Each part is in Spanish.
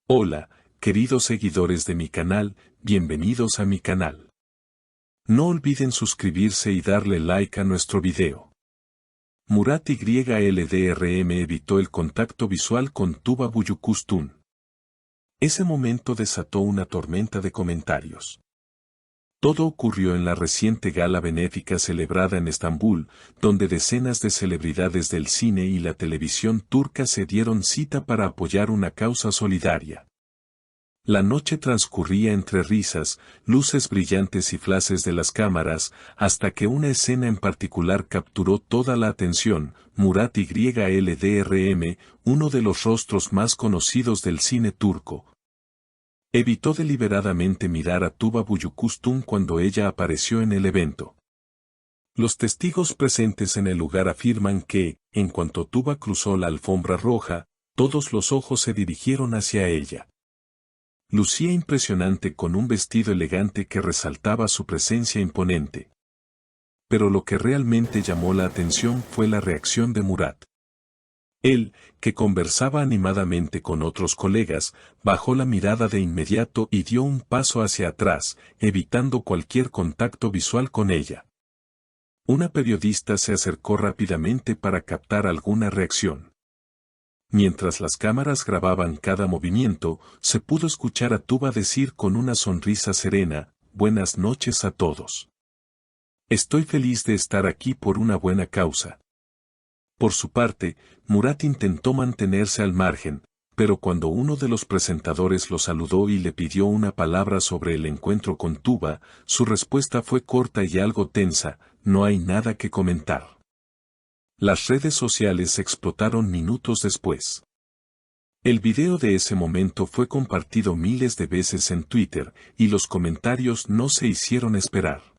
Hola, queridos seguidores de mi canal, bienvenidos a mi canal. No olviden suscribirse y darle like a nuestro video. Murat YLDRM evitó el contacto visual con Tuba Büyüküstün. Ese momento desató una tormenta de comentarios. Todo ocurrió en la reciente gala benéfica celebrada en Estambul, donde decenas de celebridades del cine y la televisión turca se dieron cita para apoyar una causa solidaria. La noche transcurría entre risas, luces brillantes y flashes de las cámaras, hasta que una escena en particular capturó toda la atención. Murat YLDRM, uno de los rostros más conocidos del cine turco, evitó deliberadamente mirar a Tuba Büyüküstün cuando ella apareció en el evento. Los testigos presentes en el lugar afirman que, en cuanto Tuba cruzó la alfombra roja, todos los ojos se dirigieron hacia ella. Lucía impresionante con un vestido elegante que resaltaba su presencia imponente. Pero lo que realmente llamó la atención fue la reacción de Murat. Él, que conversaba animadamente con otros colegas, bajó la mirada de inmediato y dio un paso hacia atrás, evitando cualquier contacto visual con ella. Una periodista se acercó rápidamente para captar alguna reacción. Mientras las cámaras grababan cada movimiento, se pudo escuchar a Tuba decir con una sonrisa serena, «Buenas noches a todos. Estoy feliz de estar aquí por una buena causa». Por su parte, Murat intentó mantenerse al margen, pero cuando uno de los presentadores lo saludó y le pidió una palabra sobre el encuentro con Tuba, su respuesta fue corta y algo tensa: «No hay nada que comentar». Las redes sociales explotaron minutos después. El video de ese momento fue compartido miles de veces en Twitter, y los comentarios no se hicieron esperar.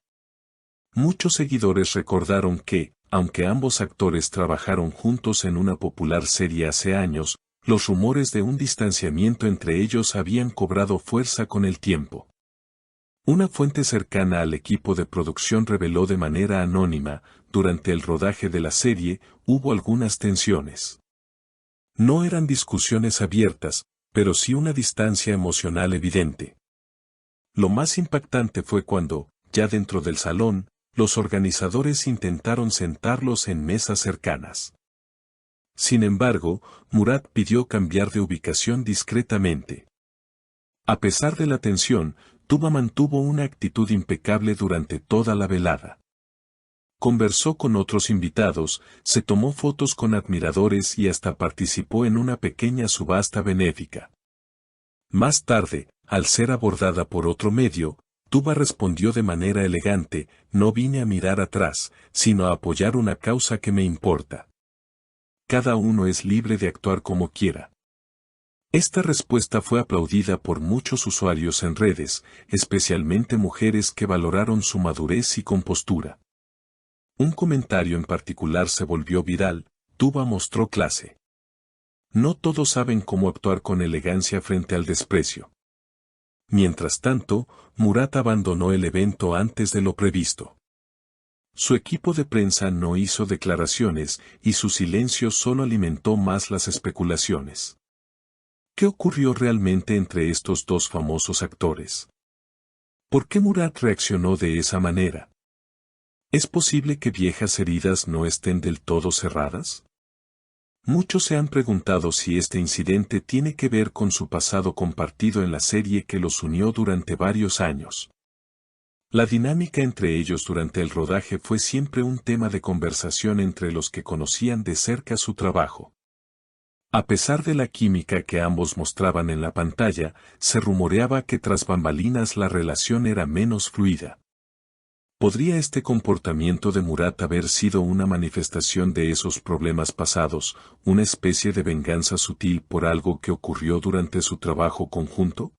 Muchos seguidores recordaron que, aunque ambos actores trabajaron juntos en una popular serie hace años, los rumores de un distanciamiento entre ellos habían cobrado fuerza con el tiempo. Una fuente cercana al equipo de producción reveló de manera anónima: durante el rodaje de la serie, hubo algunas tensiones. No eran discusiones abiertas, pero sí una distancia emocional evidente. Lo más impactante fue cuando, ya dentro del salón, los organizadores intentaron sentarlos en mesas cercanas. Sin embargo, Murat pidió cambiar de ubicación discretamente. A pesar de la tensión, Tuba mantuvo una actitud impecable durante toda la velada. Conversó con otros invitados, se tomó fotos con admiradores y hasta participó en una pequeña subasta benéfica. Más tarde, al ser abordada por otro medio, Tuba respondió de manera elegante: «No vine a mirar atrás, sino a apoyar una causa que me importa. Cada uno es libre de actuar como quiera». Esta respuesta fue aplaudida por muchos usuarios en redes, especialmente mujeres que valoraron su madurez y compostura. Un comentario en particular se volvió viral: «Tuba mostró clase. No todos saben cómo actuar con elegancia frente al desprecio». Mientras tanto, Murat abandonó el evento antes de lo previsto. Su equipo de prensa no hizo declaraciones, y su silencio solo alimentó más las especulaciones. ¿Qué ocurrió realmente entre estos dos famosos actores? ¿Por qué Murat reaccionó de esa manera? ¿Es posible que viejas heridas no estén del todo cerradas? Muchos se han preguntado si este incidente tiene que ver con su pasado compartido en la serie que los unió durante varios años. La dinámica entre ellos durante el rodaje fue siempre un tema de conversación entre los que conocían de cerca su trabajo. A pesar de la química que ambos mostraban en la pantalla, se rumoreaba que tras bambalinas la relación era menos fluida. ¿Podría este comportamiento de Murat haber sido una manifestación de esos problemas pasados, una especie de venganza sutil por algo que ocurrió durante su trabajo conjunto?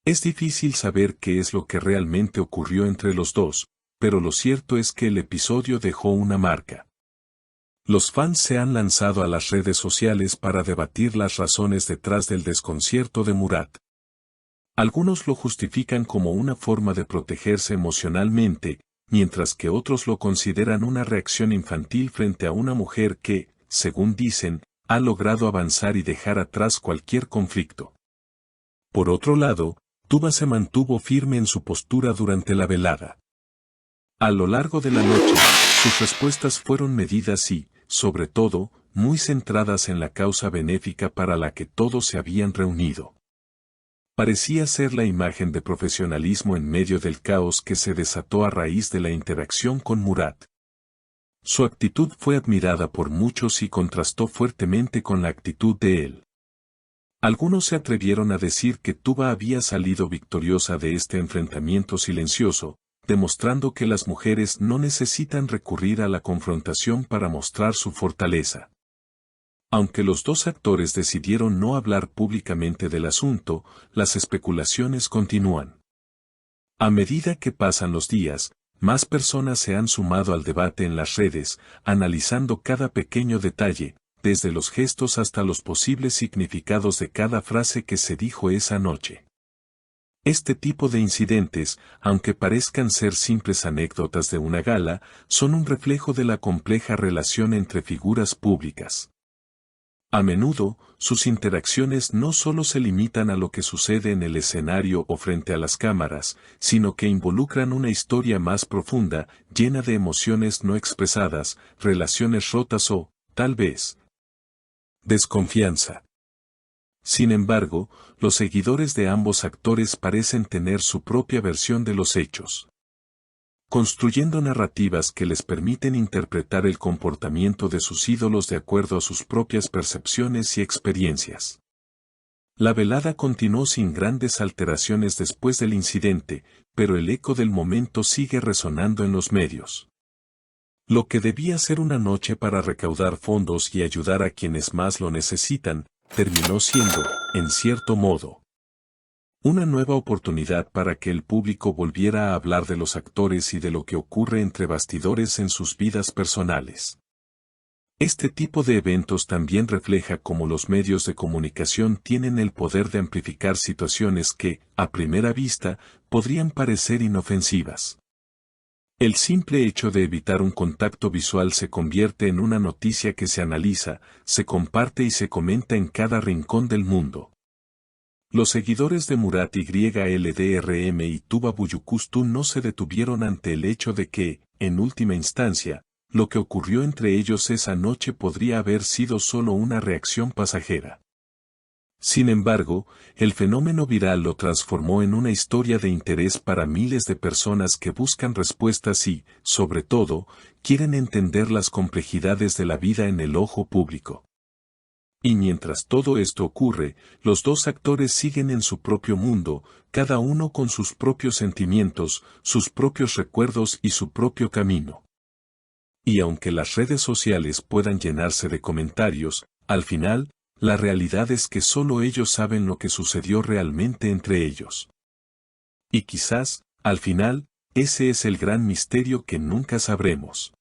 Es difícil saber qué es lo que realmente ocurrió entre los dos, pero lo cierto es que el episodio dejó una marca. Los fans se han lanzado a las redes sociales para debatir las razones detrás del desconcierto de Murat. Algunos lo justifican como una forma de protegerse emocionalmente, mientras que otros lo consideran una reacción infantil frente a una mujer que, según dicen, ha logrado avanzar y dejar atrás cualquier conflicto. Por otro lado, Tuba se mantuvo firme en su postura durante la velada. A lo largo de la noche, sus respuestas fueron medidas y, sobre todo, muy centradas en la causa benéfica para la que todos se habían reunido. Parecía ser la imagen de profesionalismo en medio del caos que se desató a raíz de la interacción con Murat. Su actitud fue admirada por muchos y contrastó fuertemente con la actitud de él. Algunos se atrevieron a decir que Tuba había salido victoriosa de este enfrentamiento silencioso, demostrando que las mujeres no necesitan recurrir a la confrontación para mostrar su fortaleza. Aunque los dos actores decidieron no hablar públicamente del asunto, las especulaciones continúan. A medida que pasan los días, más personas se han sumado al debate en las redes, analizando cada pequeño detalle, desde los gestos hasta los posibles significados de cada frase que se dijo esa noche. Este tipo de incidentes, aunque parezcan ser simples anécdotas de una gala, son un reflejo de la compleja relación entre figuras públicas. A menudo, sus interacciones no solo se limitan a lo que sucede en el escenario o frente a las cámaras, sino que involucran una historia más profunda, llena de emociones no expresadas, relaciones rotas o, tal vez, desconfianza. Sin embargo, los seguidores de ambos actores parecen tener su propia versión de los hechos, construyendo narrativas que les permiten interpretar el comportamiento de sus ídolos de acuerdo a sus propias percepciones y experiencias. La velada continuó sin grandes alteraciones después del incidente, pero el eco del momento sigue resonando en los medios. Lo que debía ser una noche para recaudar fondos y ayudar a quienes más lo necesitan, terminó siendo, en cierto modo, una nueva oportunidad para que el público volviera a hablar de los actores y de lo que ocurre entre bastidores en sus vidas personales. Este tipo de eventos también refleja cómo los medios de comunicación tienen el poder de amplificar situaciones que, a primera vista, podrían parecer inofensivas. El simple hecho de evitar un contacto visual se convierte en una noticia que se analiza, se comparte y se comenta en cada rincón del mundo. Los seguidores de Murat YLDRM y Tuba Büyüküstü no se detuvieron ante el hecho de que, en última instancia, lo que ocurrió entre ellos esa noche podría haber sido solo una reacción pasajera. Sin embargo, el fenómeno viral lo transformó en una historia de interés para miles de personas que buscan respuestas y, sobre todo, quieren entender las complejidades de la vida en el ojo público. Y mientras todo esto ocurre, los dos actores siguen en su propio mundo, cada uno con sus propios sentimientos, sus propios recuerdos y su propio camino. Y aunque las redes sociales puedan llenarse de comentarios, al final, la realidad es que solo ellos saben lo que sucedió realmente entre ellos. Y quizás, al final, ese es el gran misterio que nunca sabremos.